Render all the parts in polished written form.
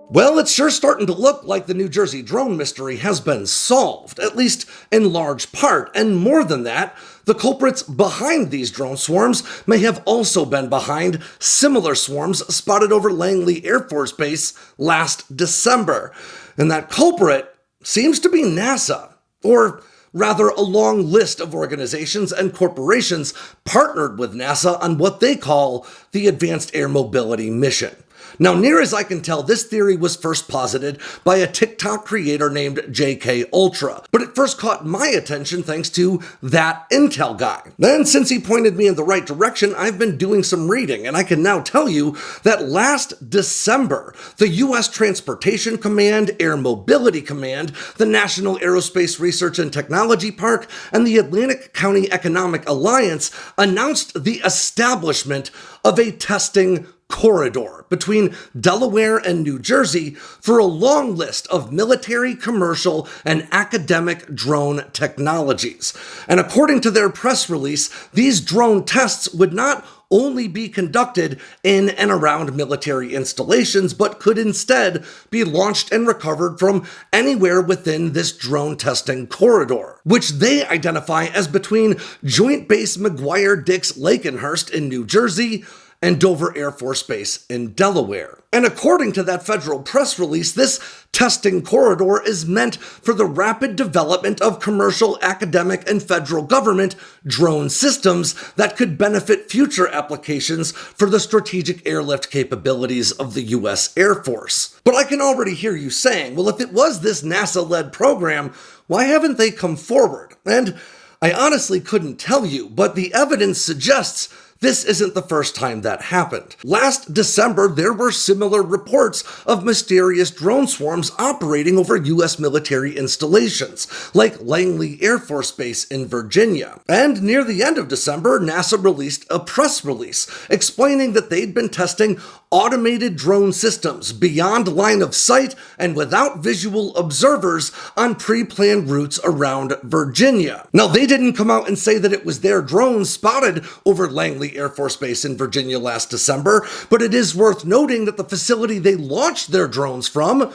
Well, it's sure starting to look like the New Jersey drone mystery has been solved, at least in large part, and more than that, the culprits behind these drone swarms may have also been behind similar swarms spotted over Langley Air Force Base last December. And that culprit seems to be NASA, or rather a long list of organizations and corporations partnered with NASA on what they call the Advanced Air Mobility Mission. Now, near as I can tell, this theory was first posited by a TikTok creator named JK Ultra, but it first caught my attention thanks to that Intel guy. Then, since he pointed me in the right direction, I've been doing some reading, and I can now tell you that last December, the U.S. Transportation Command, Air Mobility Command, the National Aerospace Research and Technology Park, and the Atlantic County Economic Alliance announced the establishment of a testing corridor between Delaware and New Jersey for a long list of military, commercial, and academic drone technologies. And according to their press release, these drone tests would not only be conducted in and around military installations, but could instead be launched and recovered from anywhere within this drone testing corridor, which they identify as between Joint Base McGuire-Dix-Lakenhurst in New Jersey and Dover Air Force Base in Delaware. And according to that federal press release, this testing corridor is meant for the rapid development of commercial, academic, and federal government drone systems that could benefit future applications for the strategic airlift capabilities of the U.S. Air Force. But I can already hear you saying, well, if it was this NASA-led program, why haven't they come forward? And I honestly couldn't tell you, but the evidence suggests this isn't the first time that happened. Last December, there were similar reports of mysterious drone swarms operating over U.S. military installations, like Langley Air Force Base in Virginia. And near the end of December, NASA released a press release explaining that they'd been testing automated drone systems beyond line of sight and without visual observers on pre-planned routes around Virginia. Now, they didn't come out and say that it was their drones spotted over Langley Air Force Base in Virginia last December, but it is worth noting that the facility they launched their drones from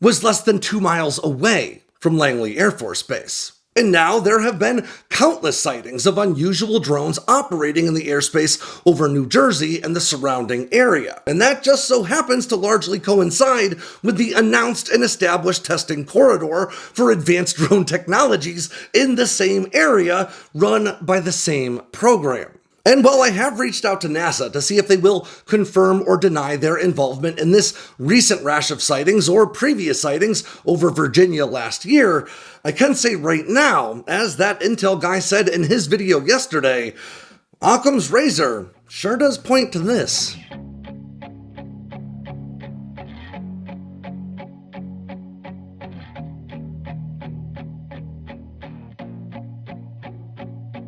was less than 2 miles away from Langley Air Force Base. And now there have been countless sightings of unusual drones operating in the airspace over New Jersey and the surrounding area. And that just so happens to largely coincide with the announced and established testing corridor for advanced drone technologies in the same area run by the same program. And while I have reached out to NASA to see if they will confirm or deny their involvement in this recent rash of sightings or previous sightings over Virginia last year, I can say right now, as that Intel guy said in his video yesterday, Occam's razor sure does point to this.